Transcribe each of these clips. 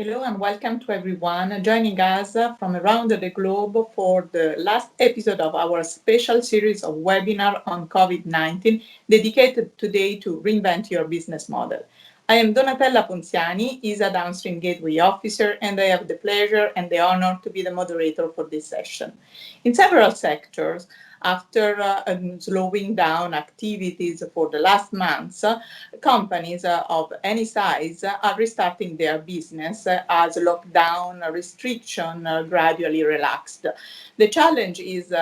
Hello and welcome to everyone joining us from around the globe for the last episode of our special series of webinar on COVID-19 dedicated today to reinvent your business model. I am Donatella Ponziani, ESA Downstream Gateway Officer, and I have the pleasure and the honor to be the moderator for this session. In several sectors, after slowing down activities for the last months, companies of any size are restarting their business as lockdown restriction gradually relaxed. The challenge is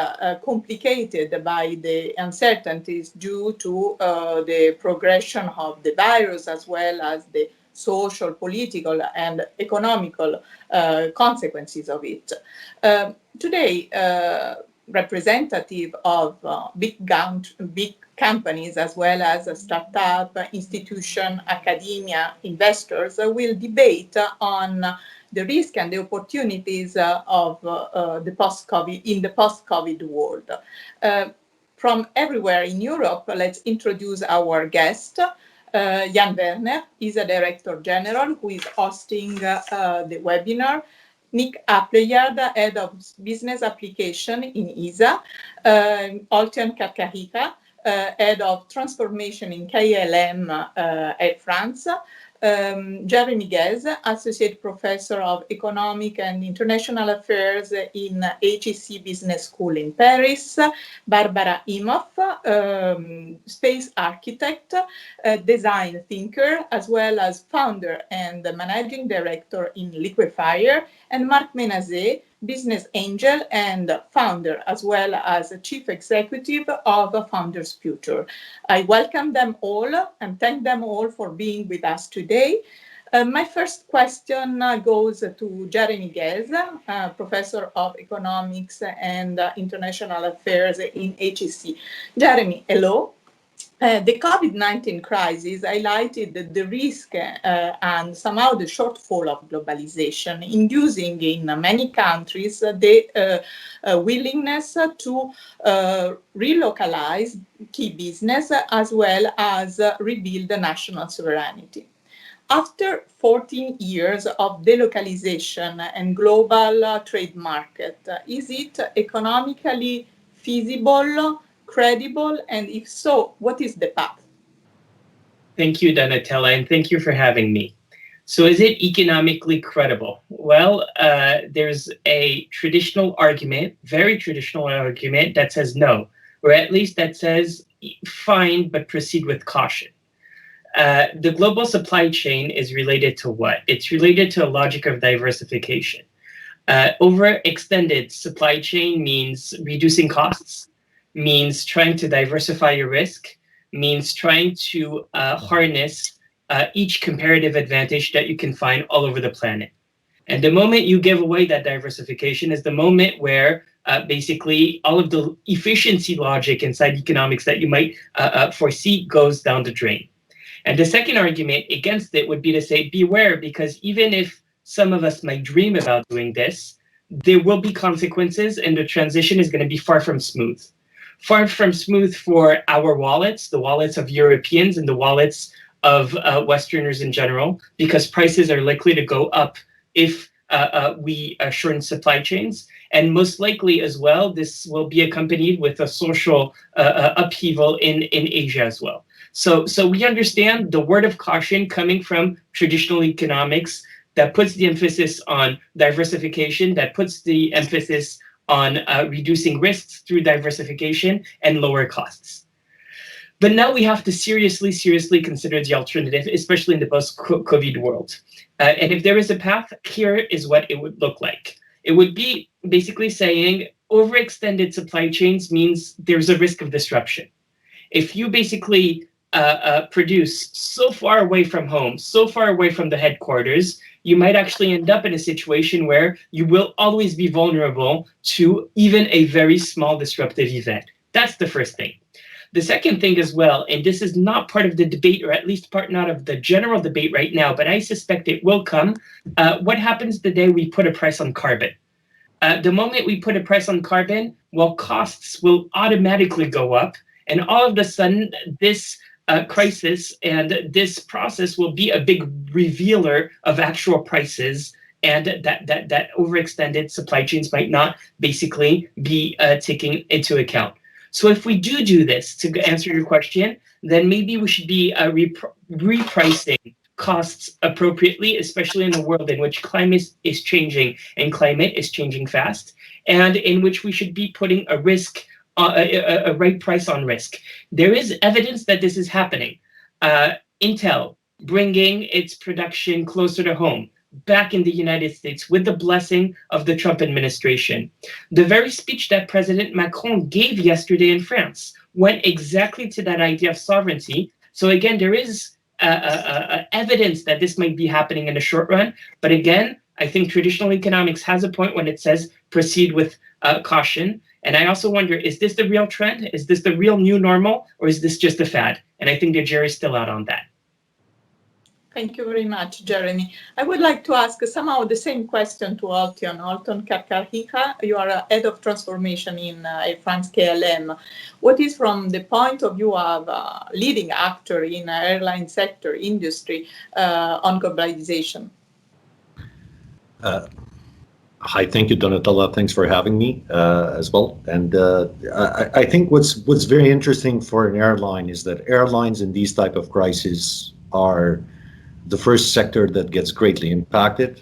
complicated by the uncertainties due to the progression of the virus as well as the social, political, and economical consequences of it. Today, representative of big companies as well as startup, institution, academia, investors will debate on the risk and the opportunities of the post-COVID world. From everywhere in Europe, let's introduce our guest. Jan Werner is a Director General who is hosting the webinar. Nick Appleyard, Head of Business Application in ESA, Oltion Karkarika, Head of Transformation in KLM Air France, Jeremy Guez, Associate Professor of Economic and International Affairs in HEC Business School in Paris, Barbara Imhoff, Space Architect, Design Thinker, as well as Founder and Managing Director in Liquefier, and Marc Menazet, Business Angel and Founder, as well as Chief Executive of Founders Future. I welcome them all and thank them all for being with us today. My first question goes to Jeremy Guez, Professor of Economics and International Affairs in HEC. Jeremy, hello. The COVID-19 crisis highlighted the risk and somehow the shortfall of globalization, inducing in many countries the willingness to relocalize key business as well as rebuild the national sovereignty. After 14 years of delocalization and global trade market, is it economically feasible, credible, and if so, what is the path? Thank you, Donatella, and thank you for having me. So is it economically credible? Well, there's a traditional argument, very traditional argument that says no, or at least that says fine, but proceed with caution. The global supply chain is related to what? It's related to a logic of diversification. Overextended supply chain means reducing costs, means trying to diversify your risk, means trying to harness each comparative advantage that you can find all over the planet. And the moment you give away that diversification is the moment where basically all of the efficiency logic inside economics that you might foresee goes down the drain. And the second argument against it would be to say, beware, because even if some of us might dream about doing this, there will be consequences and the transition is going to be far from smooth. Far from smooth for our wallets, the wallets of Europeans and the wallets of Westerners in general, because prices are likely to go up if we shorten supply chains. And most likely as well, this will be accompanied with a social upheaval in Asia as well. So we understand the word of caution coming from traditional economics that puts the emphasis on diversification, that puts the emphasis on reducing risks through diversification and lower costs. But now we have to seriously consider the alternative, especially in the post-COVID world. And if there is a path, here is what it would look like. It would be basically saying overextended supply chains means there's a risk of disruption. If you basically produce so far away from home, so far away from the headquarters, you might actually end up in a situation where you will always be vulnerable to even a very small disruptive event. That's the first thing. The second thing as well, and this is not part of the debate, or at least not of the general debate right now, but I suspect it will come, what happens the day we put a price on carbon? The moment we put a price on carbon, well, costs will automatically go up, and all of a sudden, this crisis, and this process will be a big revealer of actual prices, and that overextended supply chains might not basically be taken into account. So if we do this, to answer your question, then maybe we should be repricing costs appropriately, especially in a world in which climate is changing and climate is changing fast, and in which we should be putting a risk, a right price on risk. There is evidence that this is happening. Intel bringing its production closer to home, back in the United States, with the blessing of the Trump administration. The very speech that President Macron gave yesterday in France went exactly to that idea of sovereignty. So again, there is evidence that this might be happening in the short run. But again, I think traditional economics has a point when it says proceed with caution. And I also wonder, is this the real trend? Is this the real new normal? Or is this just a fad? And I think the jury's still out on that. Thank you very much, Jeremy. I would like to ask somehow the same question to Alton. Alton Karkarhika, you are head of transformation in Air France KLM. What is, from the point of view of a leading actor in airline sector industry, on globalization? Hi, thank you, Donatella. Thanks for having me as well. And I think what's very interesting for an airline is that airlines in these type of crises are the first sector that gets greatly impacted.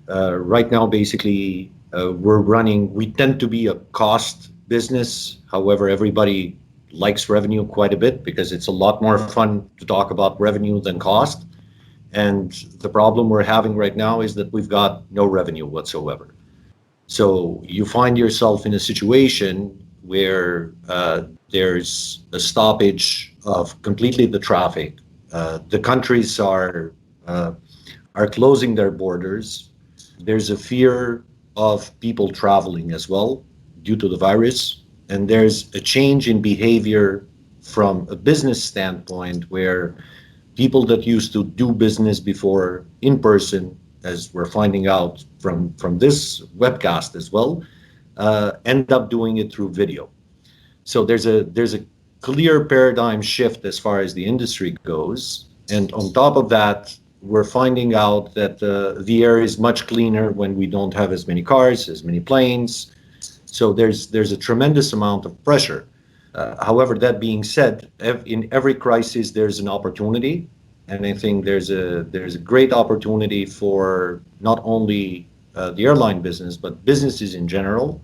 Right now, basically, we tend to be a cost business. However, everybody likes revenue quite a bit because it's a lot more fun to talk about revenue than cost. And the problem we're having right now is that we've got no revenue whatsoever. So you find yourself in a situation where there's a stoppage of completely the traffic. The countries are closing their borders. There's a fear of people traveling as well due to the virus. And there's a change in behavior from a business standpoint where people that used to do business before in person, as we're finding out from this webcast as well, end up doing it through video. So there's a clear paradigm shift as far as the industry goes. And on top of that, we're finding out that the air is much cleaner when we don't have as many cars, as many planes. So there's a tremendous amount of pressure. However, that being said, in every crisis, there's an opportunity. And I think there's a great opportunity for not only the airline business, but businesses in general,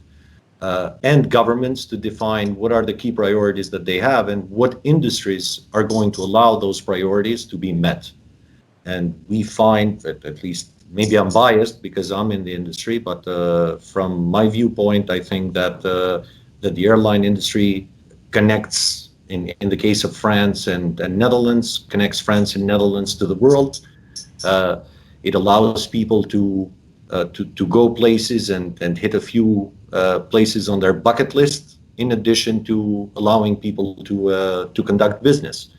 and governments to define what are the key priorities that they have and what industries are going to allow those priorities to be met. And we find that, at least maybe I'm biased because I'm in the industry, but from my viewpoint, I think that the airline industry connects, in the case of France and Netherlands, connects France and Netherlands to the world. It allows people to go places and hit a few places on their bucket list, in addition to allowing people to conduct business.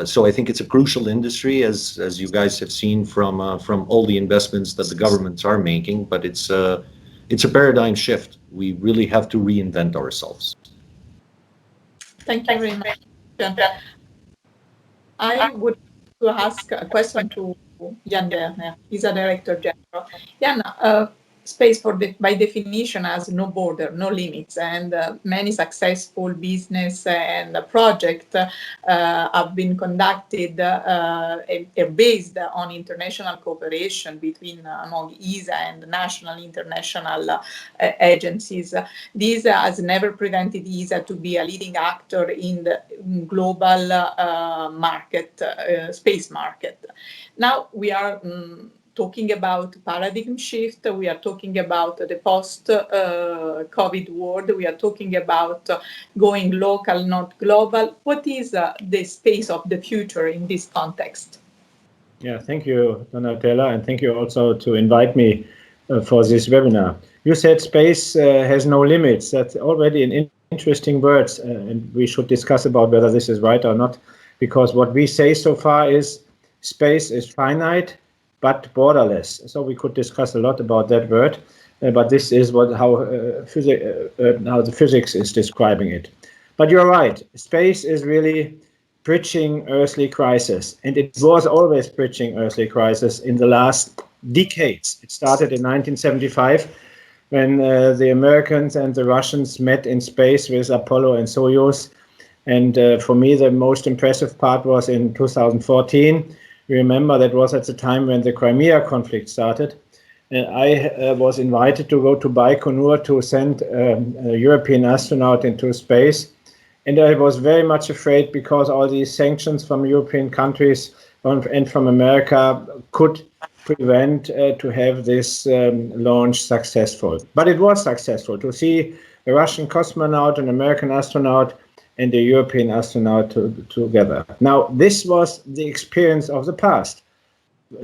So I think it's a crucial industry, as you guys have seen from all the investments that the governments are making. But it's a paradigm shift. We really have to reinvent ourselves. Thank you very much. I would like to ask a question to Jan Werner. He's a director general. Jan, space by definition has no border, no limits, and many successful business and projects have been conducted based on international cooperation between among ESA and national international agencies. This has never prevented ESA to be a leading actor in the global market, space market. Now we are talking about paradigm shift. We are talking about the post-COVID world. We are talking about going local, not global. What is the space of the future in this context? Yeah, thank you, Donatella, and thank you also to invite me for this webinar. You said space has no limits. That's already an interesting word, and we should discuss about whether this is right or not, because what we say so far is space is finite but borderless. So we could discuss a lot about that word, but this is how the physics is describing it. But you're right, space is really bridging earthly crisis, and it was always bridging earthly crisis in the last decades. It started in 1975 when the Americans and the Russians met in space with Apollo and Soyuz. And for me, the most impressive part was in 2014. You remember that was at the time when the Crimea conflict started. I was invited to go to Baikonur to send a European astronaut into space. And I was very much afraid because all these sanctions from European countries and from America could prevent to have this launch successful. But it was successful to see a Russian cosmonaut, an American astronaut, and a European astronaut together. Now, this was the experience of the past.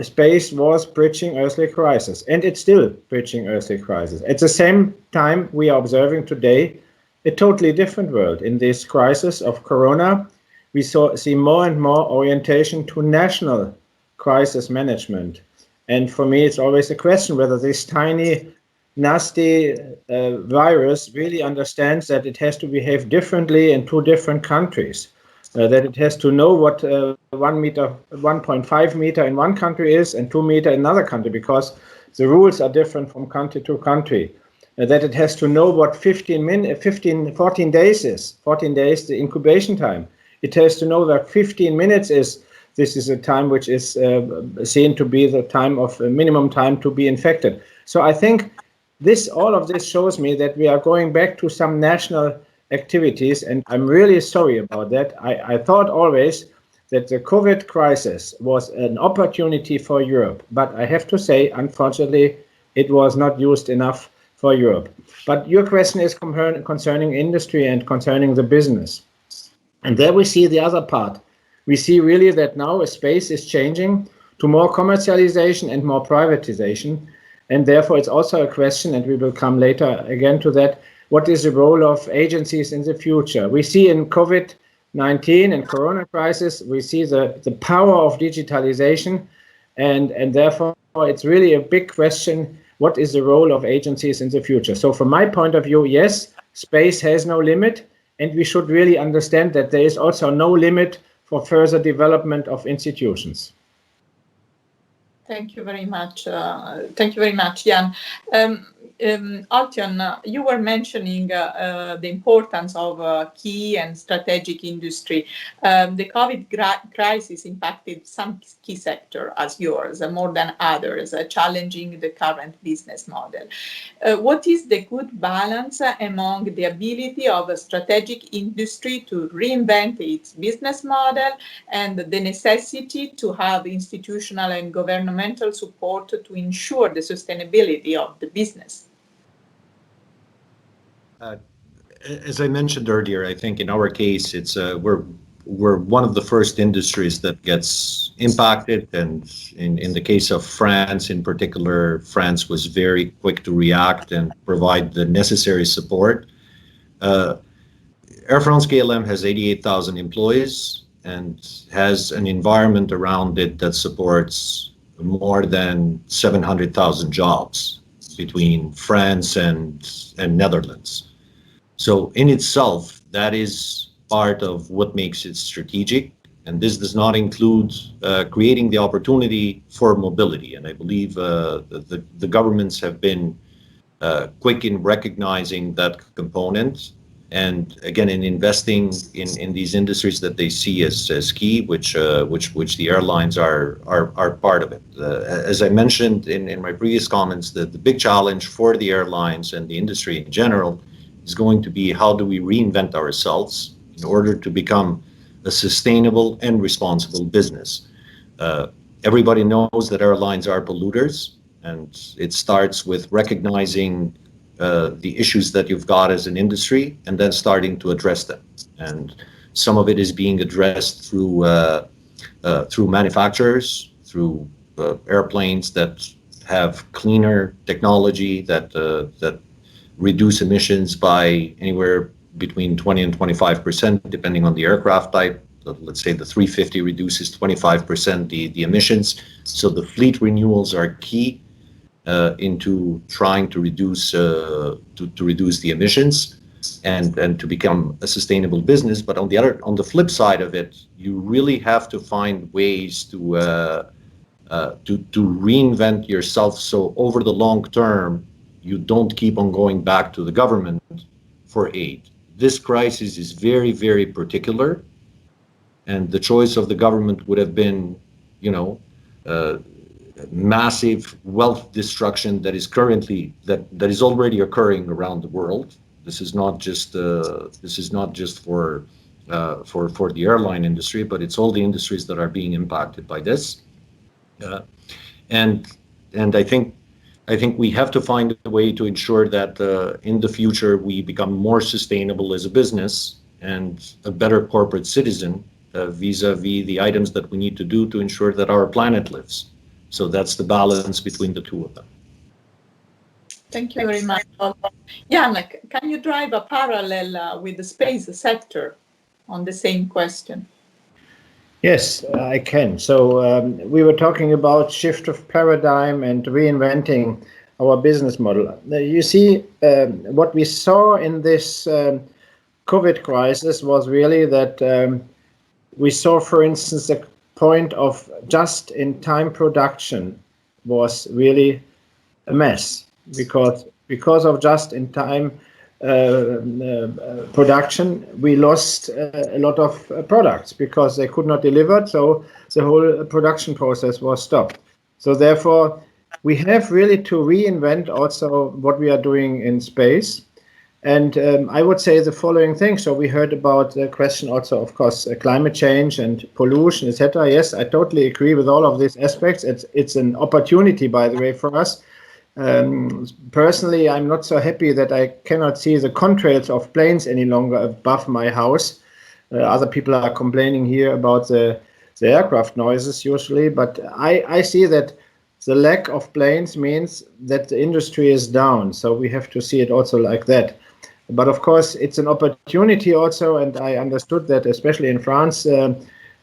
Space was bridging earthly crisis, and it's still bridging earthly crisis. At the same time, we are observing today a totally different world. In this crisis of Corona, we see more and more orientation to national crisis management. And for me, it's always a question whether this tiny, nasty virus really understands that it has to behave differently in two different countries, that it has to know what 1.5 meter in one country is and 2 meter in another country, because the rules are different from country to country. That it has to know what 14 days is, 14 days the incubation time. It has to know that 15 minutes is, this is a time which is seen to be the time of minimum time to be infected. So I think all of this shows me that we are going back to some national activities, and I'm really sorry about that. I thought always that the COVID crisis was an opportunity for Europe, but I have to say, unfortunately, it was not used enough for Europe. But your question is concerning industry and concerning the business. And there we see the other part. We see really that now a space is changing to more commercialization and more privatization. And therefore, it's also a question, and we will come later again to that, what is the role of agencies in the future? We see in COVID-19 and Corona crisis, we see the power of digitalization. And therefore, it's really a big question, what is the role of agencies in the future? So from my point of view, yes, space has no limit, and we should really understand that there is also no limit for further development of institutions. Thank you very much. Thank you very much, Jan. Altion, you were mentioning the importance of key and strategic industry. The COVID crisis impacted some key sector as yours more than others, challenging the current business model. What is the good balance among the ability of a strategic industry to reinvent its business model and the necessity to have institutional and governmental support to ensure the sustainability of the business? As I mentioned earlier, I think in our case, it's we're one of the first industries that gets impacted, and in the case of France in particular, France was very quick to react and provide the necessary support. Air France KLM has 88,000 employees and has an environment around it that supports more than 700,000 jobs between France and Netherlands. So in itself, that is part of what makes it strategic. And this does not include creating the opportunity for mobility. And I believe the governments have been quick in recognizing that component. And again, in investing in these industries that they see as key, which the airlines are part of it. As I mentioned in my previous comments, the big challenge for the airlines and the industry in general is going to be how do we reinvent ourselves in order to become a sustainable and responsible business. Everybody knows that airlines are polluters, and it starts with recognizing the issues that you've got as an industry and then starting to address them. And some of it is being addressed through manufacturers, through airplanes that have cleaner technology that reduce emissions by anywhere between 20 and 25%, depending on the aircraft type. Let's say the 350 reduces 25% the emissions. So the fleet renewals are key into trying to reduce the emissions. and to become a sustainable business. But on the flip side of it, you really have to find ways to reinvent yourself, so over the long term you don't keep on going back to the government for aid. This crisis is very, very particular, and the choice of the government would have been, massive wealth destruction that is already occurring around the world. This is not just for the airline industry, but it's all the industries that are being impacted by this. And I think we have to find a way to ensure that in the future we become more sustainable as a business and a better corporate citizen vis-a-vis the items that we need to do to ensure that our planet lives. So that's the balance between the two of them. Thank you very much. Jan, can you drive a parallel with the space sector on the same question? Yes, I can. So we were talking about shift of paradigm and reinventing our business model. You see, what we saw in this COVID crisis was really that we saw, for instance, the point of just-in-time production was really a mess because of just-in-time production, we lost a lot of products because they could not deliver, so the whole production process was stopped. So therefore, we have really to reinvent also what we are doing in space. And I would say the following thing. So we heard about the question also, of course, climate change and pollution, etc. Yes, I totally agree with all of these aspects. It's an opportunity, by the way, for us. Personally, I'm not so happy that I cannot see the contrails of planes any longer above my house. Other people are complaining here about the aircraft noises usually, but I see that the lack of planes means that the industry is down. So we have to see it also like that. But of course, it's an opportunity also, and I understood that especially in France,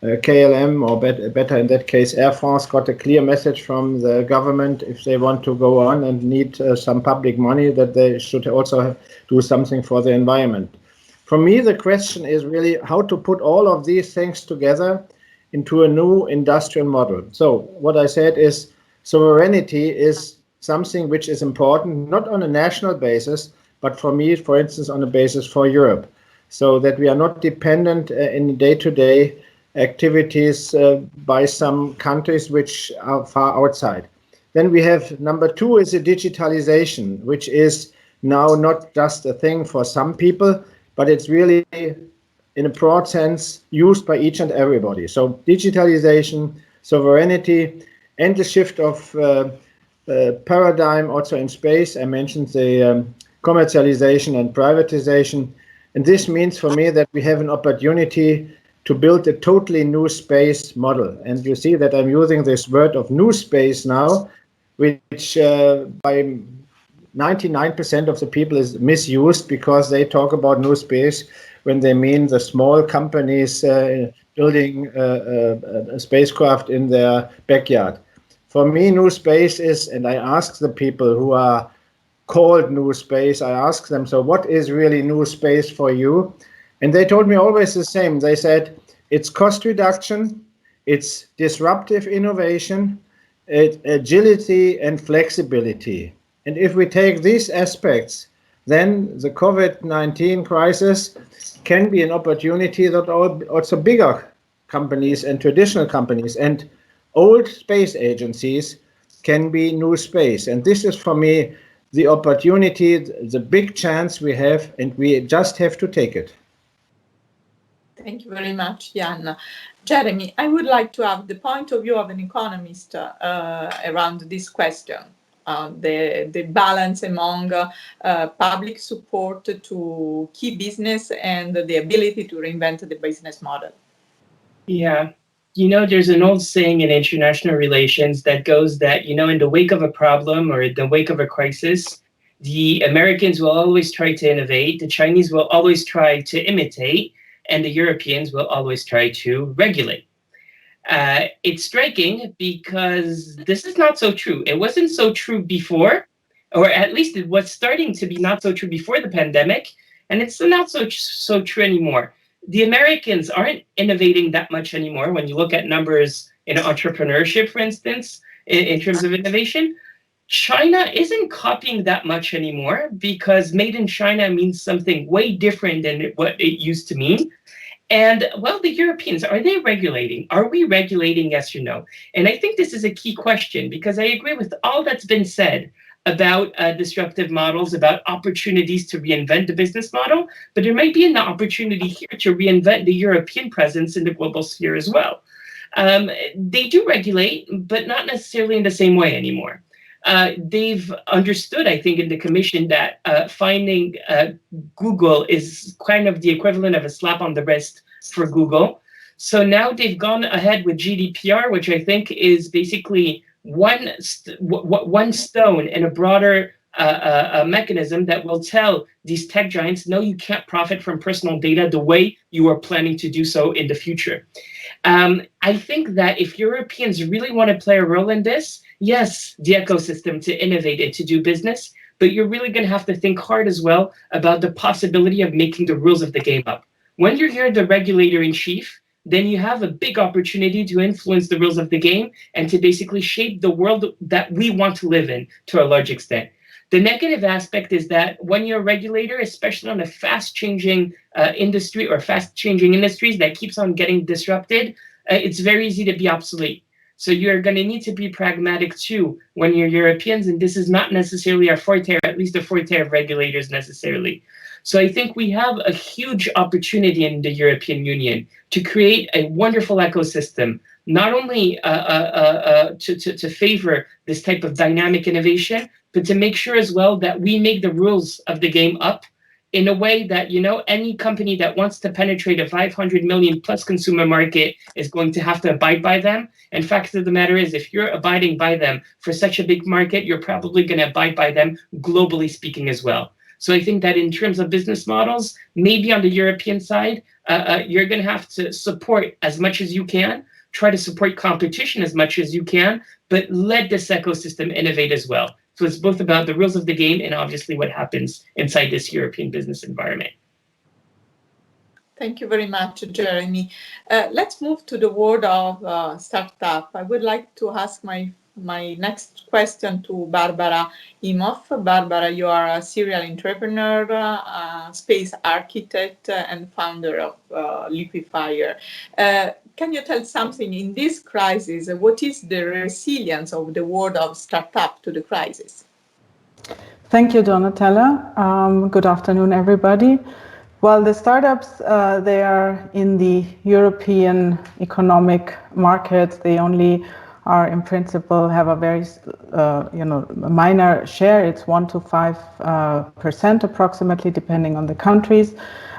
KLM, or better in that case, Air France, got a clear message from the government if they want to go on and need some public money, that they should also do something for the environment. For me, the question is really how to put all of these things together into a new industrial model. So what I said is sovereignty is something which is important, not on a national basis, but for me, for instance, on a basis for Europe, so that we are not dependent in day-to-day activities by some countries which are far outside. Then we have number two is the digitalization, which is now not just a thing for some people, but it's really in a broad sense used by each and everybody. So digitalization, sovereignty, and the shift of paradigm also in space. I mentioned the commercialization and privatization. And this means for me that we have an opportunity to build a totally new space model. And you see that I'm using this word of new space now, which by 99% of the people is misused because they talk about new space when they mean the small companies building a spacecraft in their backyard. For me, new space is, and I ask the people who are called new space, I ask them, so what is really new space for you? And they told me always the same. They said, it's cost reduction, it's disruptive innovation, it's agility and flexibility. And if we take these aspects, then the COVID-19 crisis can be an opportunity that also bigger companies and traditional companies and old space agencies can be new space. And this is for me the opportunity, the big chance we have, and we just have to take it. Thank you very much, Jan. Jeremy, I would like to have the point of view of an economist around this question, the balance among public support to key business and the ability to reinvent the business model. Yeah. There's an old saying in international relations that goes that, in the wake of a problem or in the wake of a crisis, the Americans will always try to innovate, the Chinese will always try to imitate, and the Europeans will always try to regulate. It's striking because this is not so true. It wasn't so true before, or at least it was starting to be not so true before the pandemic. And it's not so true anymore. The Americans aren't innovating that much anymore. When you look at numbers in entrepreneurship, for instance, in terms of innovation, China isn't copying that much anymore because made in China means something way different than what it used to mean. And well, the Europeans, are they regulating? Are we regulating, yes or no? And I think this is a key question because I agree with all that's been said about disruptive models, about opportunities to reinvent the business model, but there might be an opportunity here to reinvent the European presence in the global sphere as well. They do regulate, but not necessarily in the same way anymore. They've understood, I think, in the commission that finding Google is kind of the equivalent of a slap on the wrist for Google. So now they've gone ahead with GDPR, which I think is basically one stone in a broader mechanism that will tell these tech giants, no, you can't profit from personal data the way you are planning to do so in the future. I think that if Europeans really want to play a role in this, yes, the ecosystem to innovate and to do business, but you're really going to have to think hard as well about the possibility of making the rules of the game up. When you're the regulator in chief, then you have a big opportunity to influence the rules of the game and to basically shape the world that we want to live in to a large extent. The negative aspect is that when you're a regulator, especially on a fast-changing industry or fast-changing industries that keeps on getting disrupted, it's very easy to be obsolete. So you're going to need to be pragmatic too when you're Europeans, and this is not necessarily our forte, or at least the forte of regulators necessarily. So I think we have a huge opportunity in the European Union to create a wonderful ecosystem, not only to favor this type of dynamic innovation, but to make sure as well that we make the rules of the game up in a way that, you know, any company that wants to penetrate a 500 million plus consumer market is going to have to abide by them. And fact of the matter is, if you're abiding by them for such a big market, you're probably going to abide by them globally speaking as well. So I think that in terms of business models, maybe on the European side, you're going to have to support as much as you can, try to support competition as much as you can, but let this ecosystem innovate as well. So it's both about the rules of the game and obviously what happens inside this European business environment. Thank you very much, Jeremy. Let's move to the world of startup. I would like to ask my next question to Barbara Imhoff. Barbara, you are a serial entrepreneur, space architect, and founder of Liquefier. Can you tell something in this crisis? What is the resilience of the world of startup to the crisis? Thank you, Donatella. Good afternoon, everybody. Well, the startups, they are in the European economic market. They only are, in principle, have a very, minor share. It's 1 to 5% approximately, depending on the countries.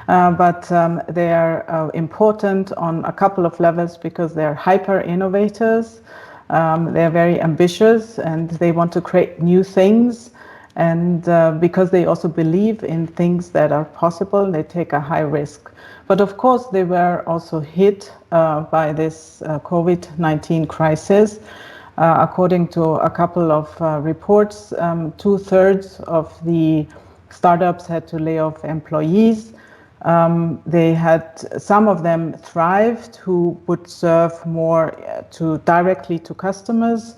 But they are important on a couple of levels because they're hyper innovators. They're very ambitious and they want to create new things. And because they also believe in things that are possible, they take a high risk. But of course, they were also hit by this COVID-19 crisis. According to a couple of reports, 2/3 of the startups had to lay off employees. They had, some of them thrived, who would serve more directly to customers.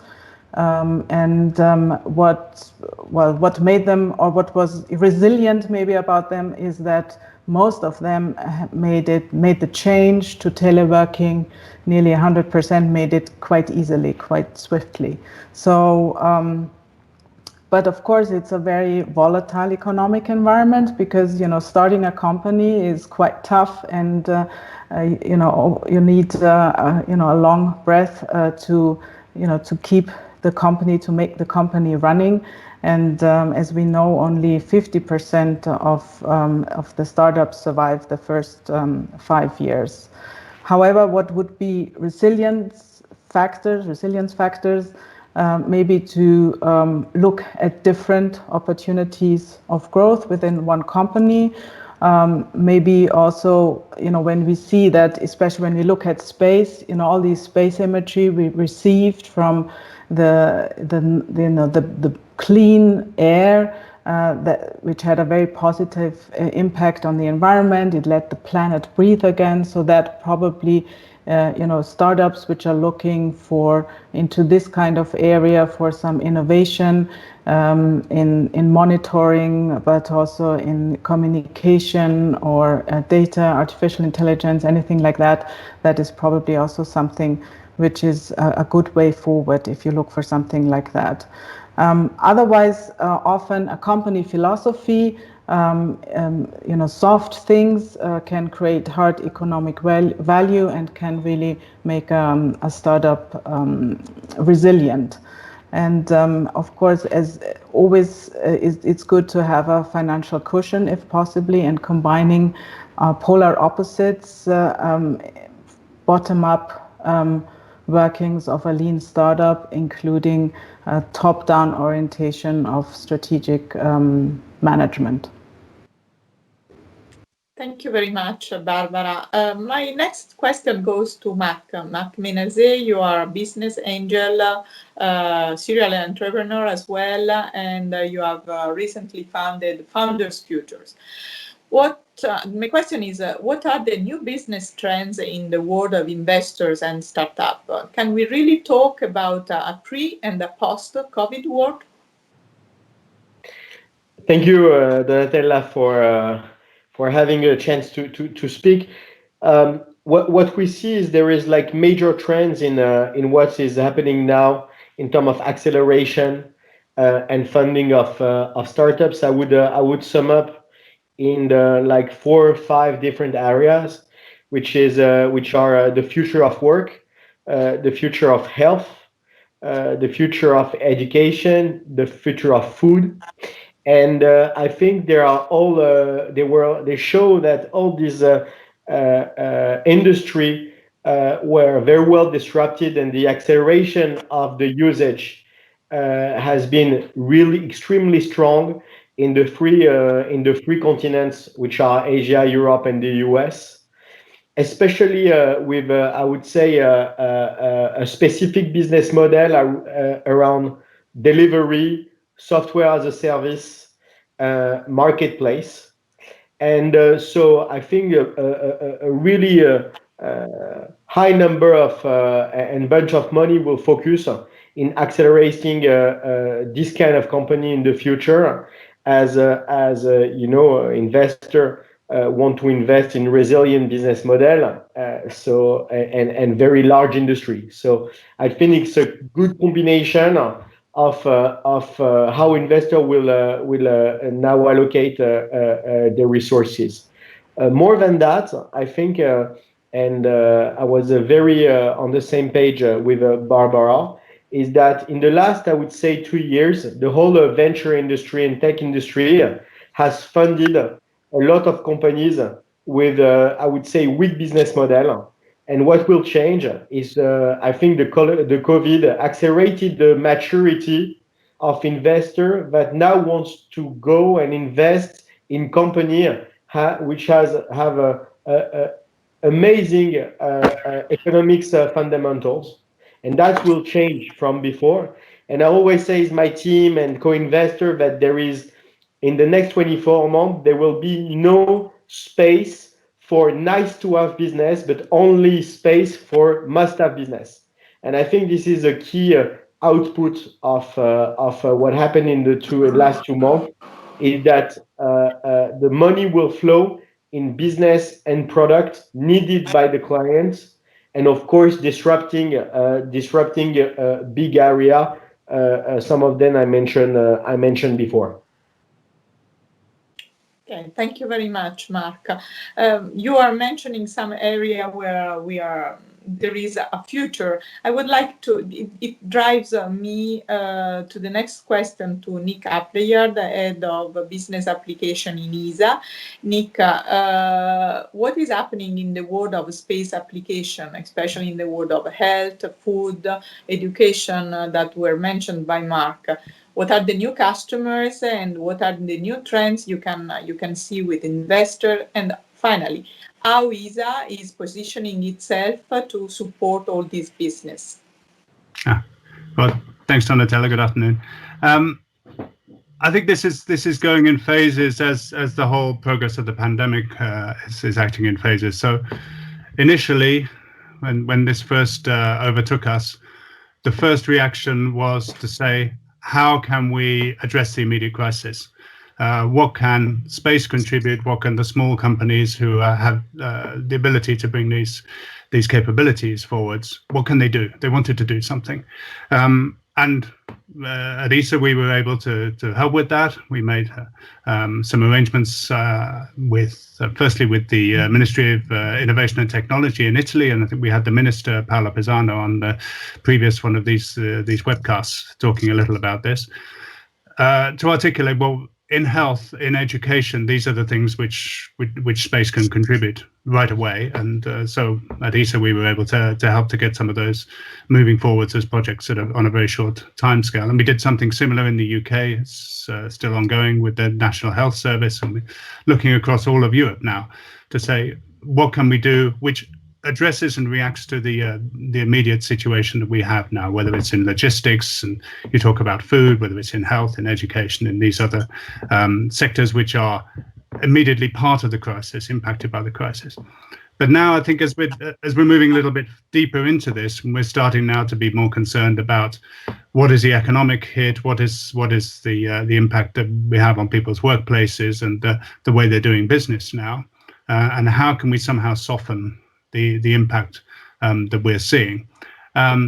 What made them, or what was resilient maybe about them, is that most of them made the change to teleworking. Nearly 100% made it quite easily, quite swiftly. So, but of course, it's a very volatile economic environment because, starting a company is quite tough, and you need a long breath to keep the company, to make the company running. And as we know, only 50% of the startups survive the first 5 years. However, what would be resilience factors, maybe to look at different opportunities of growth within one company. Maybe also, when we see that, especially when we look at space, all these space imagery we received from the clean air which had a very positive impact on the environment. It let the planet breathe again. So that probably, startups which are looking into this kind of area for some innovation in monitoring, but also in communication or data, artificial intelligence, anything like that, that is probably also something which is a good way forward if you look for something like that. Otherwise, often a company philosophy, soft things can create hard economic value and can really make a startup resilient. And of course, as always, it's good to have a financial cushion if possibly, and combining polar opposites, bottom-up workings of a lean startup, including top-down orientation of strategic management. Thank you very much, Barbara. My next question goes to Marc. Marc Menazé, you are a business angel, serial entrepreneur as well, and you have recently founded Founders Futures. My question is, what are the new business trends in the world of investors and startup? Can we really talk about a pre and a post-COVID world? Thank you, Donatella, for having a chance to speak. What we see is there is like major trends in what is happening now in terms of acceleration and funding of startups. I would sum up in the like 4 or 5 different areas, which are the future of work, the future of health, the future of education, the future of food. And I think they are all they show that all these industry were very well disrupted, and the acceleration of the usage has been really extremely strong in the three continents, which are Asia, Europe, and the US. Especially with I would say a specific business model around delivery, software as a service, marketplace. And so I think a really high number of and bunch of money will focus in accelerating this kind of company in the future, as investor want to invest in resilient business model, and very large industry. So I think it's a good combination of how investor will now allocate the resources. More than that, I think, and I was very on the same page with Barbara, is that in the last, I would say, 2 years, the whole venture industry and tech industry has funded a lot of companies with, I would say, weak business model. And what will change is, I think the COVID accelerated the maturity of investor that now wants to go and invest in company which have amazing economics fundamentals. And that will change from before. And I always say is my team and co-investor that there is, in the next 24 months, there will be no space for nice to have business, but only space for must have business. And I think this is a key output of what happened in the last 2 months, is that the money will flow in business and product needed by the clients, and of course disrupting a big area. Some of them I mentioned before. Okay, thank you very much, Marc. You are mentioning some area where there is a future. I would like to, it drives me to the next question, to Nick Appleyard, the head of business application in ESA. Nick, what is happening in the world of space application, especially in the world of health, food, education that were mentioned by Marc? What are the new customers and what are the new trends you can see with investor? And finally, how ESA is positioning itself to support all this business? Well, thanks, Donatella. Good afternoon. I think this is going in phases as the whole progress of the pandemic is acting in phases. So initially, when this first overtook us, the first reaction was to say, how can we address the immediate crisis? What can space contribute? What can the small companies who have the ability to bring these capabilities forwards? What can they do? They wanted to do something. And at ESA, we were able to help with that. We made some arrangements firstly with the Ministry of Innovation and Technology in Italy, and I think we had the Minister Paola Pisano on the previous one of these webcasts talking a little about this to articulate, well, in health, in education, these are the things which space can contribute right away. And so at ESA, we were able to help to get some of those moving forwards as projects sort of on a very short timescale. And we did something similar in the UK. It's still ongoing with the National Health Service, and we're looking across all of Europe now to say, what can we do which addresses and reacts to the immediate situation that we have now, whether it's in logistics, and you talk about food, whether it's in health, in education, in these other sectors which are immediately part of the crisis, impacted by the crisis. But now I think as we're moving a little bit deeper into this, we're starting now to be more concerned about what is the economic hit, what is the impact that we have on people's workplaces and the way they're doing business now, and how can we somehow soften the impact that we're seeing.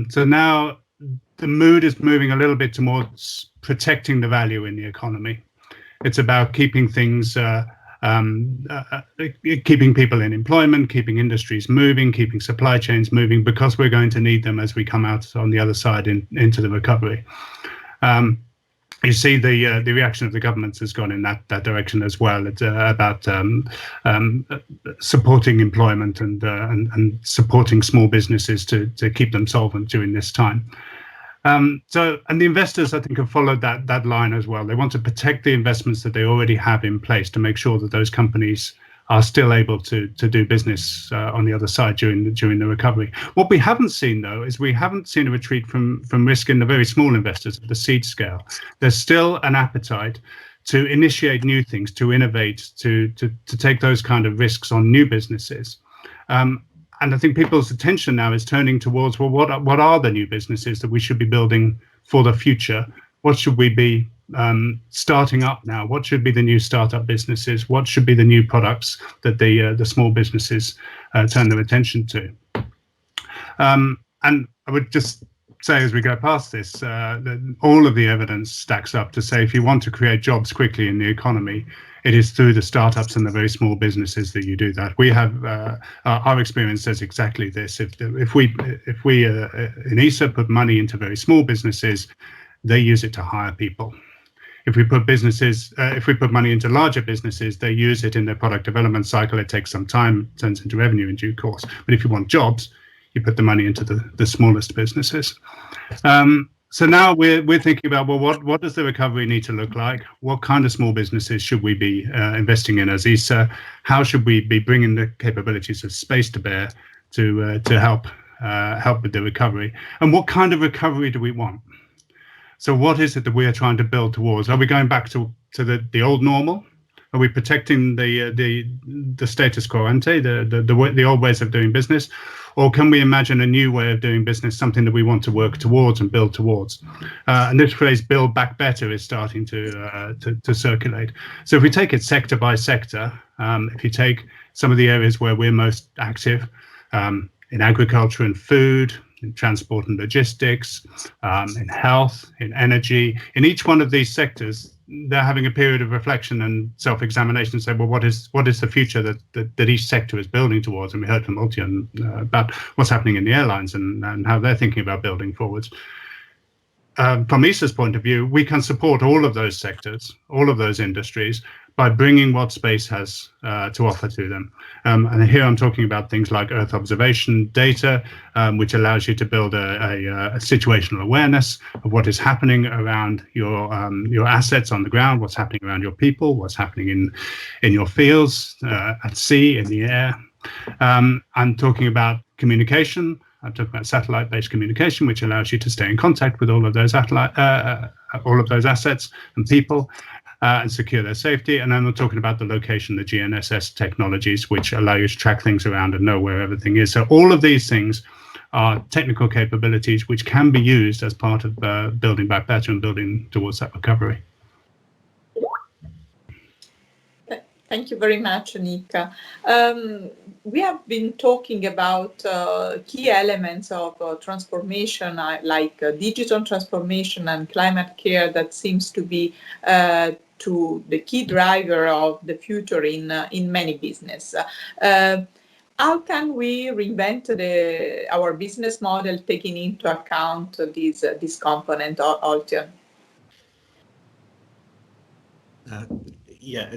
So now the mood is moving a little bit towards protecting the value in the economy. It's about keeping things, keeping people in employment, keeping industries moving, keeping supply chains moving, because we're going to need them as we come out on the other side into the recovery. You see the reaction of the governments has gone in that direction as well. It's about supporting employment and supporting small businesses to keep them solvent during this time. And the investors, I think, have followed that line as well. They want to protect the investments that they already have in place to make sure that those companies are still able to do business on the other side during the recovery. What we haven't seen, though, is we haven't seen a retreat from risk in the very small investors at the seed scale. There's still an appetite to initiate new things, to innovate, to take those kind of risks on new businesses. And I think people's attention now is turning towards, well, what are the new businesses that we should be building for the future? What should we be starting up now? What should be the new startup businesses? What should be the new products that the small businesses turn their attention to? And I would just say, as we go past this, that all of the evidence stacks up to say, if you want to create jobs quickly in the economy, it is through the startups and the very small businesses that you do that. We have our experience says exactly this. If we in ESA put money into very small businesses, they use it to hire people. If we put money into larger businesses, they use it in their product development cycle. It takes some time, turns into revenue in due course. But if you want jobs, you put the money into the smallest businesses. So now we're thinking about, well, what does the recovery need to look like? What kind of small businesses should we be investing in as ESA? How should we be bringing the capabilities of space to bear to help with the recovery? And what kind of recovery do we want? So what is it that we are trying to build towards? Are we going back to the old normal? Are we protecting the status quo ante, the old ways of doing business? Or can we imagine a new way of doing business, something that we want to work towards and build towards? And this phrase "build back better" is starting to circulate. So if we take it sector by sector, if you take some of the areas where we're most active, in agriculture and food, in transport and logistics, in health, in energy, in each one of these sectors, they're having a period of reflection and self-examination and say, well, what is the future that each sector is building towards? And we heard from Ultian about what's happening in the airlines and how they're thinking about building forwards. From ESA's point of view, we can support all of those sectors, all of those industries, by bringing what space has to offer to them. And here I'm talking about things like Earth observation data, which allows you to build a situational awareness of what is happening around your assets on the ground, what's happening around your people, what's happening in your fields, at sea, in the air. I'm talking about communication. I'm talking about satellite-based communication, which allows you to stay in contact with all of those assets and people and secure their safety. And then we're talking about the location, the GNSS technologies, which allow you to track things around and know where everything is. So all of these things are technical capabilities which can be used as part of building back better and building towards that recovery. Thank you very much, Nika. We have been talking about key elements of transformation, like digital transformation and climate care, that seems to be to the key driver of the future in many business. How can we reinvent our business model, taking into account this component, Oltje? Yeah,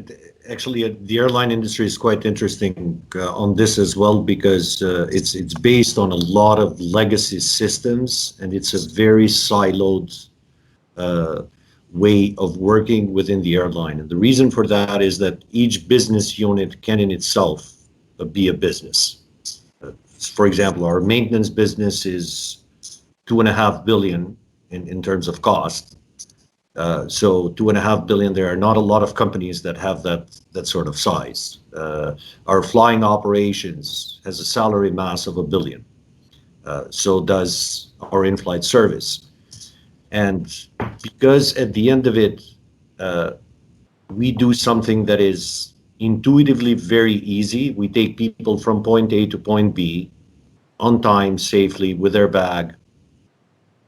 actually, the airline industry is quite interesting on this as well, because it's based on a lot of legacy systems, and it's a very siloed way of working within the airline. And the reason for that is that each business unit can in itself be a business. For example, our maintenance business is 2.5 billion in terms of cost. So 2.5 billion, there are not a lot of companies that have that sort of size. Our flying operations has a salary mass of 1 billion. So does our in-flight service. And because at the end of it, we do something that is intuitively very easy. We take people from point A to point B on time, safely, with their bag,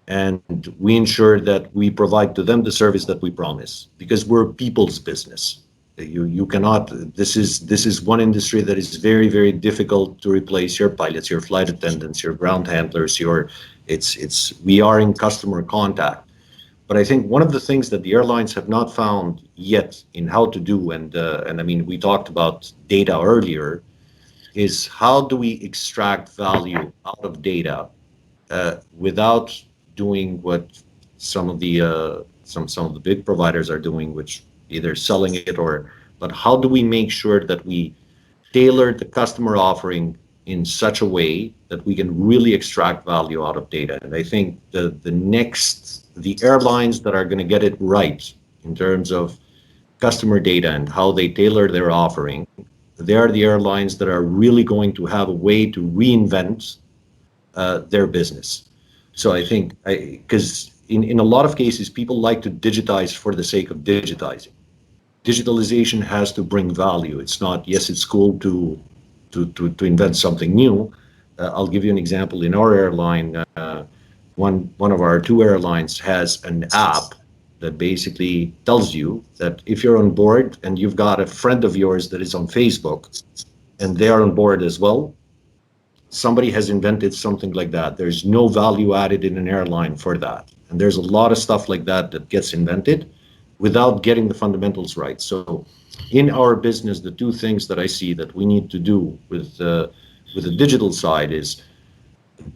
and we ensure that we provide to them the service that we promise, because we're people's business. You cannot, this is one industry that is very, very difficult to replace your pilots, your flight attendants, your ground handlers, we are in customer contact. But I think one of the things that the airlines have not found yet in how to do, and I mean, we talked about data earlier, is how do we extract value out of data without doing what some of the big providers are doing, which either selling it but how do we make sure that we tailor the customer offering in such a way that we can really extract value out of data? And I think the airlines that are going to get it right in terms of customer data and how they tailor their offering, they are the airlines that are really going to have a way to reinvent their business. So I think, because in a lot of cases, people like to digitize for the sake of digitizing. Digitalization has to bring value. It's not, yes, it's cool to invent something new. I'll give you an example. In our airline, one of our 2 airlines has an app that basically tells you that if you're on board and you've got a friend of yours that is on Facebook and they are on board as well, somebody has invented something like that. There's no value added in an airline for that. And there's a lot of stuff like that gets invented without getting the fundamentals right. So in our business, the 2 things that I see that we need to do with the digital side is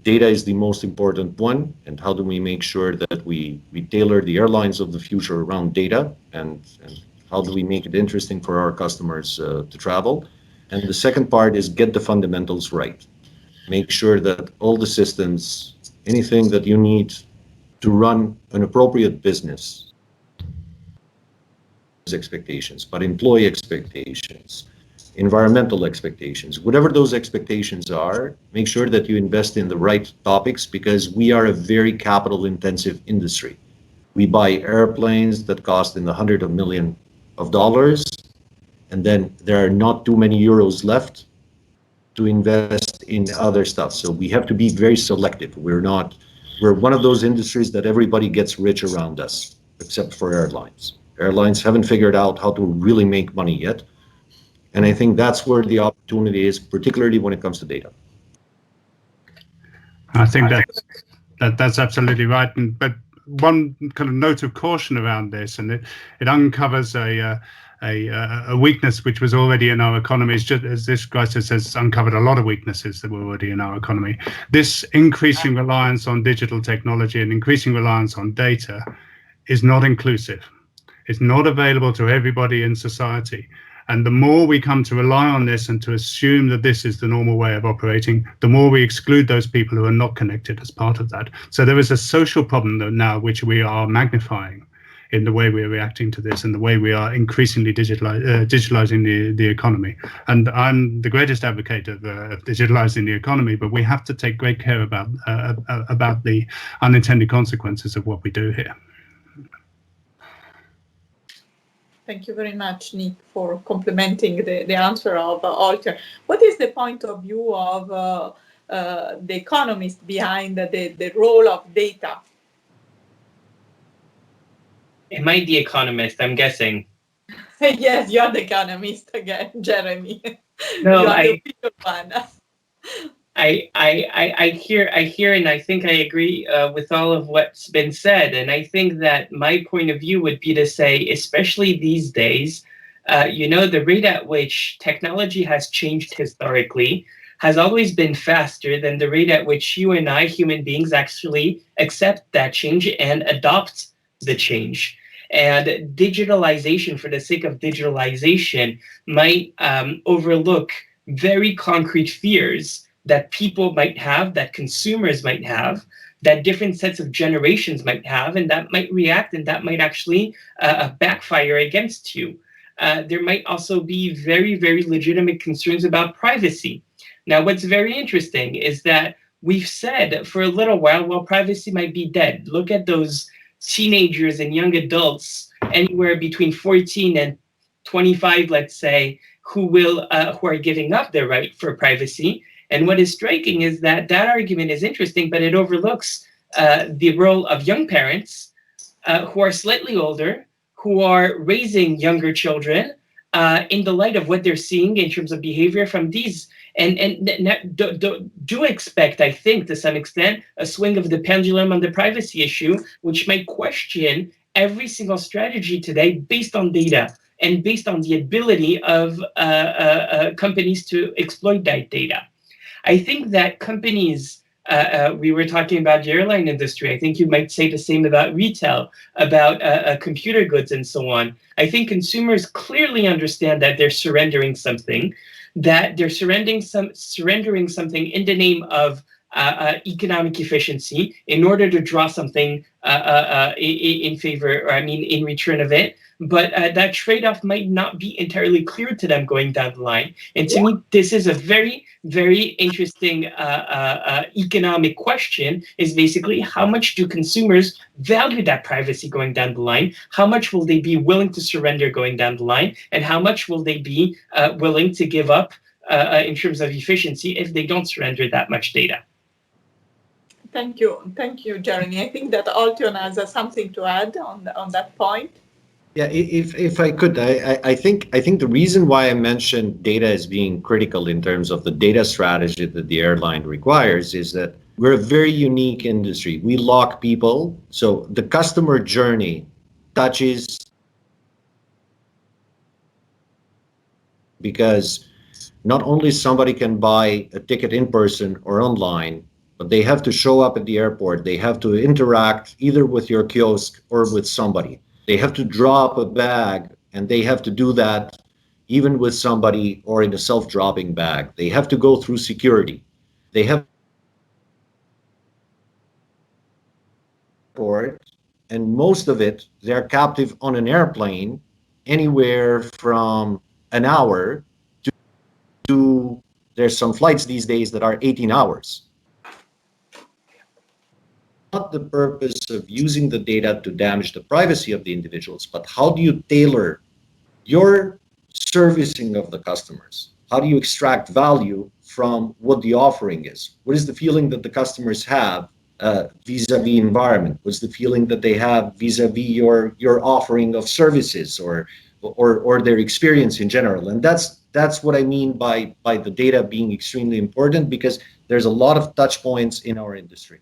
data is the most important one, and how do we make sure that we tailor the airlines of the future around data, and how do we make it interesting for our customers to travel. And the second part is get the fundamentals right. Make sure that all the systems, anything that you need to run an appropriate business, expectations, but employee expectations, environmental expectations, whatever those expectations are, make sure that you invest in the right topics, because we are a very capital intensive industry. We buy airplanes that cost in the hundreds of millions of dollars, and then there are not too many euros left to invest in other stuff. So we have to be very selective. We're one of those industries that everybody gets rich around us, except for airlines. Airlines haven't figured out how to really make money yet. And I think that's where the opportunity is, particularly when it comes to data. I think that's absolutely right. But one kind of note of caution around this, and it uncovers a weakness which was already in our economies, just as this crisis has uncovered a lot of weaknesses that were already in our economy. This increasing reliance on digital technology and increasing reliance on data is not inclusive. It's not available to everybody in society. And the more we come to rely on this and to assume that this is the normal way of operating, the more we exclude those people who are not connected as part of that. So there is a social problem now which we are magnifying in the way we're reacting to this and the way we are increasingly digitalizing the economy. And I'm the greatest advocate of digitalizing the economy, but we have to take great care about the unintended consequences of what we do here. Thank you very much, Nick, for complementing the answer of Alter. What is the point of view of the economist behind the role of data? Am I the economist? I'm guessing. Yes, you're the economist again, Jeremy. No, you are the official one. I hear, and I think I agree with all of what's been said. And I think that my point of view would be to say, especially these days, the rate at which technology has changed historically has always been faster than the rate at which you and I, human beings, actually accept that change and adopt the change. And digitalization, for the sake of digitalization, might overlook very concrete fears that people might have, that consumers might have, that different sets of generations might have, and that might react and that might actually backfire against you. There might also be very, very legitimate concerns about privacy. Now, what's very interesting is that we've said for a little while, well, privacy might be dead. Look at those teenagers and young adults, anywhere between 14 and 25, let's say, who are giving up their right for privacy. And what is striking is that that argument is interesting, but it overlooks the role of young parents who are slightly older, who are raising younger children in the light of what they're seeing in terms of behavior from these. And do expect, I think, to some extent, a swing of the pendulum on the privacy issue, which might question every single strategy today based on data and based on the ability of companies to exploit that data. I think that companies, we were talking about the airline industry, I think you might say the same about retail, about computer goods and so on. I think consumers clearly understand that they're surrendering something, that they're surrendering something in the name of economic efficiency in order to draw something in favor, or in return of it. But that trade-off might not be entirely clear to them going down the line. And to me, this is a very, very interesting economic question, is basically how much do consumers value that privacy going down the line? How much will they be willing to surrender going down the line? And how much will they be willing to give up in terms of efficiency if they don't surrender that much data? Thank you, Jeremy. I think that Altion has something to add on that point. Yeah, if I could, I think the reason why I mentioned data as being critical in terms of the data strategy that the airline requires is that we're a very unique industry. We lock people, so the customer journey touches, because not only somebody can buy a ticket in person or online, but they have to show up at the airport. They have to interact either with your kiosk or with somebody. They have to drop a bag, and they have to do that even with somebody or in a self-dropping bag. They have to go through security. They have and most of it, they're captive on an airplane anywhere from an hour to there's some flights these days that are 18 hours. Not the purpose of using the data to damage the privacy of the individuals, but how do you tailor your servicing of the customers? How do you extract value from what the offering is? What is the feeling that the customers have vis-a-vis environment? What's the feeling that they have vis-a-vis your offering of services or their experience in general? And that's what I mean by the data being extremely important, because there's a lot of touch points in our industry.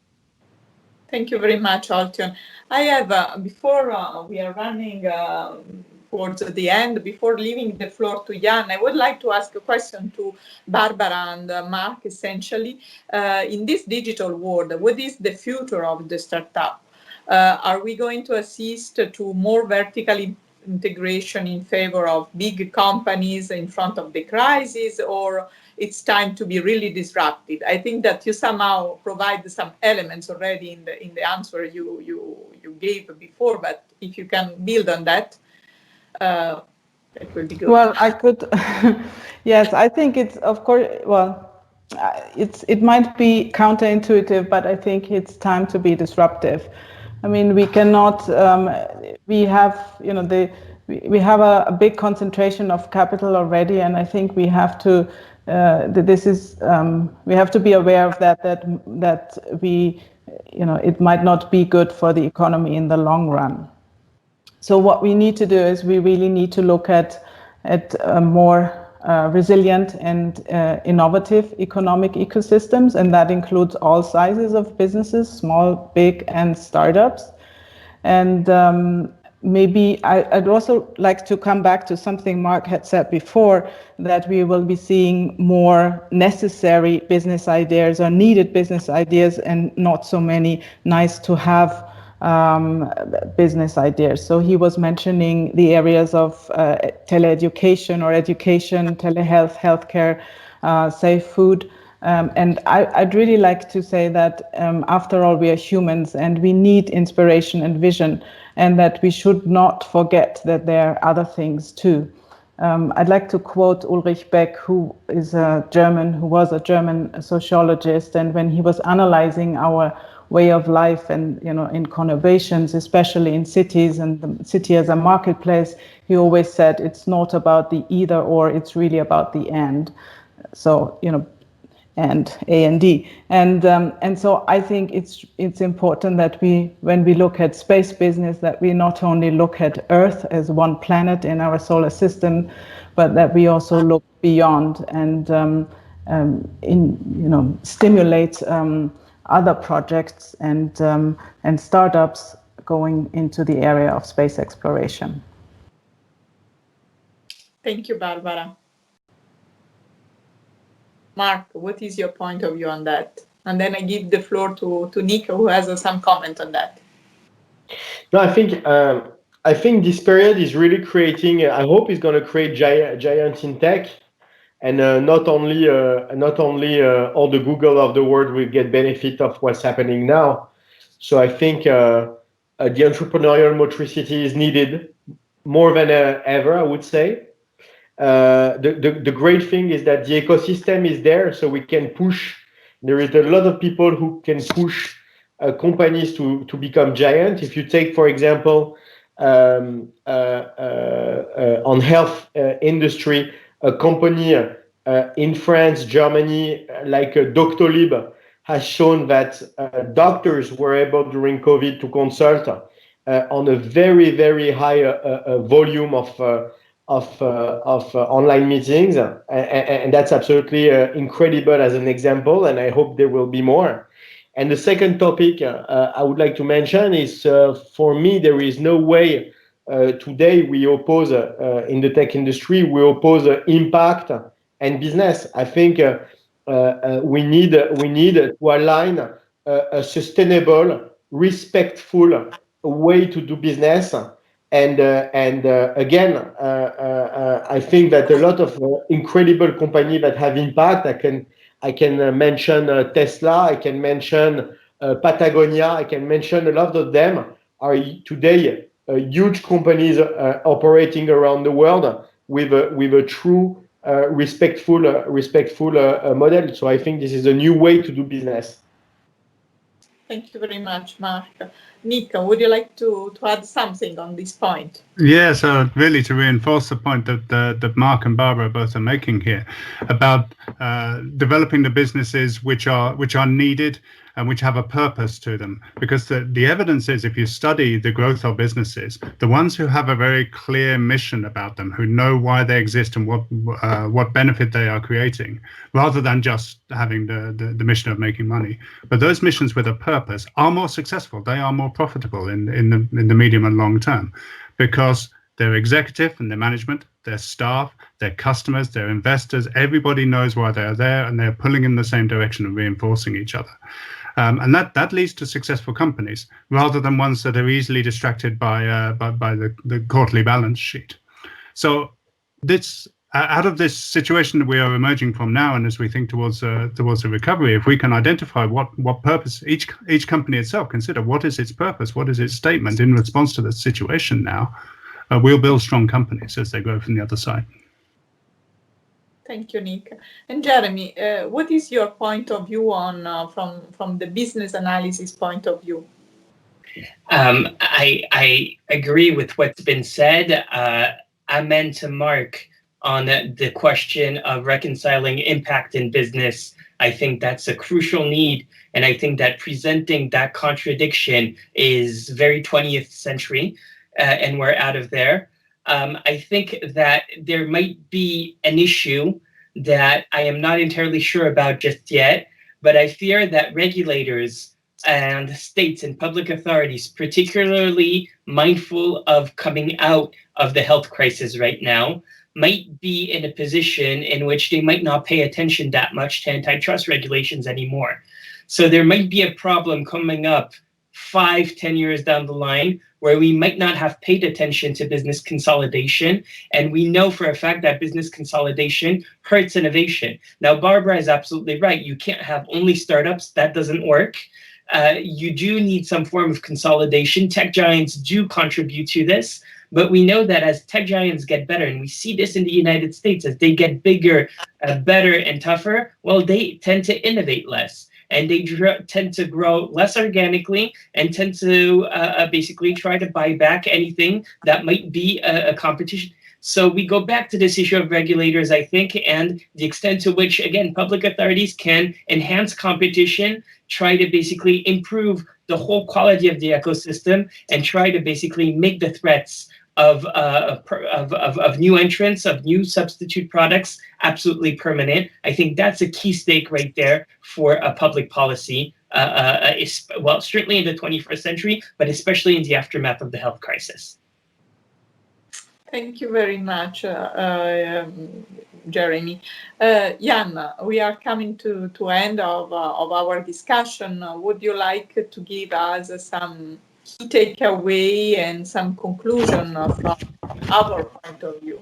Thank you very much, Altion. I have, before we are running towards the end, before leaving the floor to Jan, I would like to ask a question to Barbara and Mark, essentially. In this digital world, what is the future of the startup? Are we going to assist to more vertically integration in favor of big companies in front of the crisis, or it's time to be really disruptive? I think that you somehow provide some elements already in the answer you gave before, but if you can build on that, it will be good. Well, I could, yes, I think it's, of course, well, it might be counterintuitive, but I think it's time to be disruptive. I mean, we cannot, we have, you know, we have a big concentration of capital already, and I think we have to, we have to be aware of that we, you know, it might not be good for the economy in the long run. So what we need to do is we really need to look at more resilient and innovative economic ecosystems, and that includes all sizes of businesses, small, big, and startups. And maybe I'd also like to come back to something Mark had said before, that we will be seeing more necessary business ideas or needed business ideas and not so many nice to have business ideas. So he was mentioning the areas of teleeducation or education, telehealth, healthcare, safe food. And I'd really like to say that after all, we are humans and we need inspiration and vision, and that we should not forget that there are other things too. I'd like to quote Ulrich Beck, who was a German sociologist, and when he was analyzing our way of life and, you know, in conurbations, especially in cities and the city as a marketplace, he always said it's not about the either or, it's really about the and. So, you know, and A and D. And so I think it's important that we, when we look at space business, that we not only look at Earth as one planet in our solar system, but that we also look beyond and stimulate other projects and startups going into the area of space exploration. Thank you, Barbara. Mark, what is your point of view on that? And then I give the floor to Nico, who has some comment on that. No, I think this period is really creating. I hope it's going to create giants in tech, and not only all the Google of the world will get benefit of what's happening now. So I think the entrepreneurial motricity is needed more than ever, I would say. The great thing is that the ecosystem is there, so we can push. There is a lot of people who can push companies to become giant. If you take, for example, on health industry, a company in France, Germany, like Doctolib, has shown that doctors were able during COVID to consult on a very, very high volume of online meetings, and that's absolutely incredible as an example, and I hope there will be more. And the second topic I would like to mention is, for me, there is no way today we oppose, in the tech industry, we oppose impact and business. I think we need to align a sustainable, respectful way to do business. And again, I think that a lot of incredible companies that have impact. I can mention Tesla. I can mention Patagonia. I can mention a lot of them are today huge companies operating around the world with a true respectful model. So I think this is a new way to do business. Thank you very much, Mark. Nico, would you like to add something on this point? Yeah, so really to reinforce the point that Mark and Barbara both are making here about developing the businesses which are needed and which have a purpose to them. Because the evidence is, if you study the growth of businesses, the ones who have a very clear mission about them, who know why they exist and what benefit they are creating, rather than just having the mission of making money. But those missions with a purpose are more successful. They are more profitable in the medium and long term, because their executive and their management, their staff, their customers, their investors, everybody knows why they're there, and they're pulling in the same direction and reinforcing each other. And that leads to successful companies rather than ones that are easily distracted by the quarterly balance sheet. So this out of this situation that we are emerging from now, and as we think towards a recovery, if we can identify what purpose each company itself consider, what is its purpose, what is its statement in response to the situation now, we'll build strong companies as they grow from the other side. Thank you, Nick. And Jeremy, what is your point of view on from the business analysis point of view? I agree with what's been said. Amen to Mark on the question of reconciling impact in business. I think that's a crucial need, and I think that presenting that contradiction is very 20th century, and we're out of there. I think that there might be an issue that I am not entirely sure about just yet, but I fear that regulators and states and public authorities, particularly mindful of coming out of the health crisis right now, might be in a position in which they might not pay attention that much to antitrust regulations anymore. So there might be a problem coming up 5-10 years down the line where we might not have paid attention to business consolidation. And we know for a fact that business consolidation hurts innovation. Now, Barbara is absolutely right. You can't have only startups. That doesn't work. You do need some form of consolidation. Tech giants do contribute to this. But we know that as tech giants get better, and we see this in the United States, as they get bigger, better, and tougher, well, they tend to innovate less. And they tend to grow less organically and tend to basically try to buy back anything that might be a competition. So we go back to this issue of regulators, I think, and the extent to which, again, public authorities can enhance competition, try to basically improve the whole quality of the ecosystem, and try to basically make the threats of new entrants, of new substitute products, absolutely permanent. I think that's a key stake right there for a public policy, well, certainly in the 21st century, but especially in the aftermath of the health crisis. Thank you very much, Jeremy. Jan, we are coming to end of our discussion. Would you like to give us some key takeaway and some conclusion from our point of view?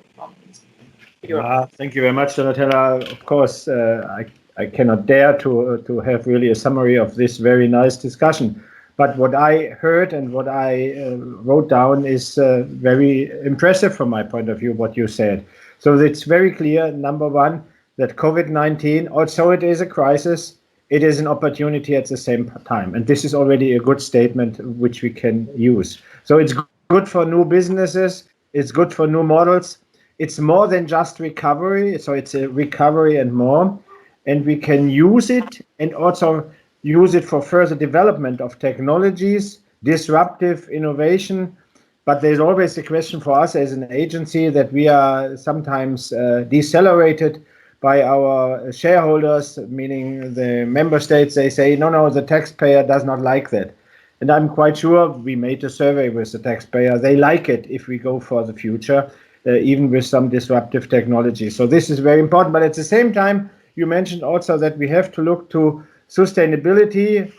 Thank you very much, Donatella. Of course, I cannot dare to have really a summary of this very nice discussion. But what I heard and what I wrote down is very impressive from my point of view, what you said. So it's very clear, number one, that COVID-19, although it is a crisis, it is an opportunity at the same time. And this is already a good statement which we can use. So it's good for new businesses. It's good for new models. It's more than just recovery. So it's a recovery and more. And we can use it and also use it for further development of technologies, disruptive innovation. But there's always the question for us as an agency that we are sometimes decelerated by our shareholders, meaning the member states. They say, no, the taxpayer does not like that. And I'm quite sure we made a survey with the taxpayer. They like it if we go for the future, even with some disruptive technology. So this is very important. But at the same time, you mentioned also that we have to look to sustainability,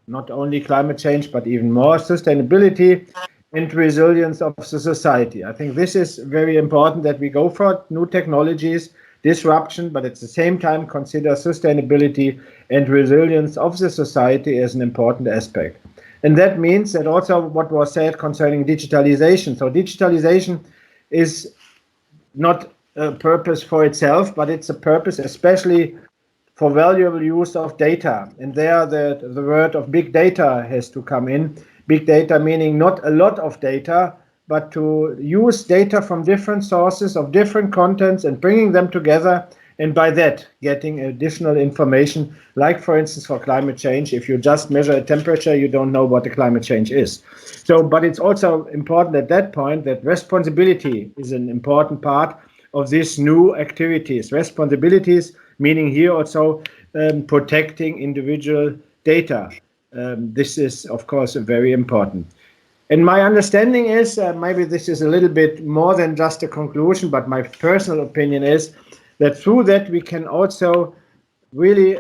not only climate change, but even more sustainability and resilience of the society. I think this is very important that we go for new technologies, disruption, but at the same time consider sustainability and resilience of the society as an important aspect. And that means that also what was said concerning digitalization. So digitalization is not a purpose for itself, but it's a purpose especially for valuable use of data. And there the word of big data has to come in. Big data meaning not a lot of data, but to use data from different sources of different contents and bringing them together, and by that getting additional information, like for instance for climate change. If you just measure a temperature, you don't know what the climate change is. So, but it's also important at that point that responsibility is an important part of these new activities. Responsibilities meaning here also protecting individual data. This is, of course, very important. And my understanding is, maybe this is a little bit more than just a conclusion, but my personal opinion is that through that we can also really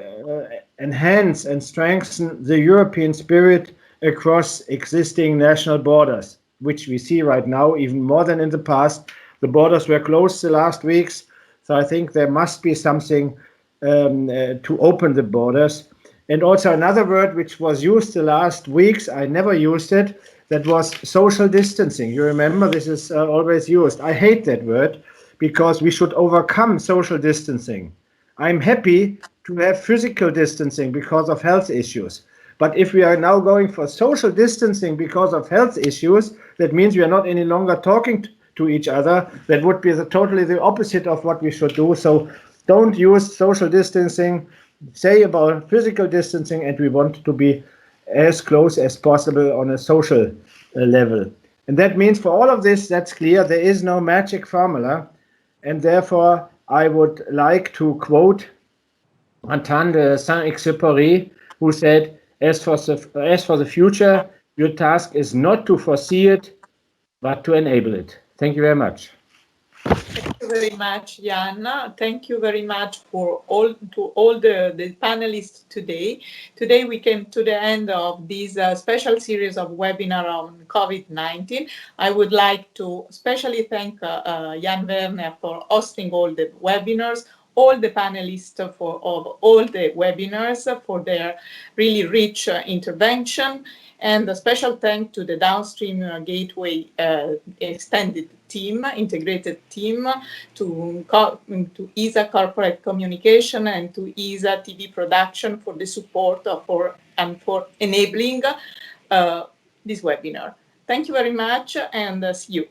enhance and strengthen the European spirit across existing national borders, which we see right now even more than in the past. The borders were closed the last weeks, so I think there must be something to open the borders. And also another word which was used the last weeks, I never used it, that was social distancing. You remember, this is always used. I hate that word because we should overcome social distancing. I'm happy to have physical distancing because of health issues. But if we are now going for social distancing because of health issues, that means we are not any longer talking to each other. That would be totally the opposite of what we should do. So don't use social distancing. Say about physical distancing, and we want to be as close as possible on a social level. And that means for all of this, that's clear, there is no magic formula. And therefore, I would like to quote Antoine de Saint-Exupéry, who said, as for the future, your task is not to foresee it, but to enable it. Thank you very much. Thank you very much, Jan. Thank you very much for all the panelists today. Today we came to the end of this special series of webinar on COVID-19. I would like to especially thank Jan Werner for hosting all the webinars, all the panelists of all the webinars for their really rich intervention. And a special thank to the Downstream Gateway extended team, integrated team, to ESA Corporate Communication and to ESA TV Production for the support for enabling this webinar. Thank you very much and see you.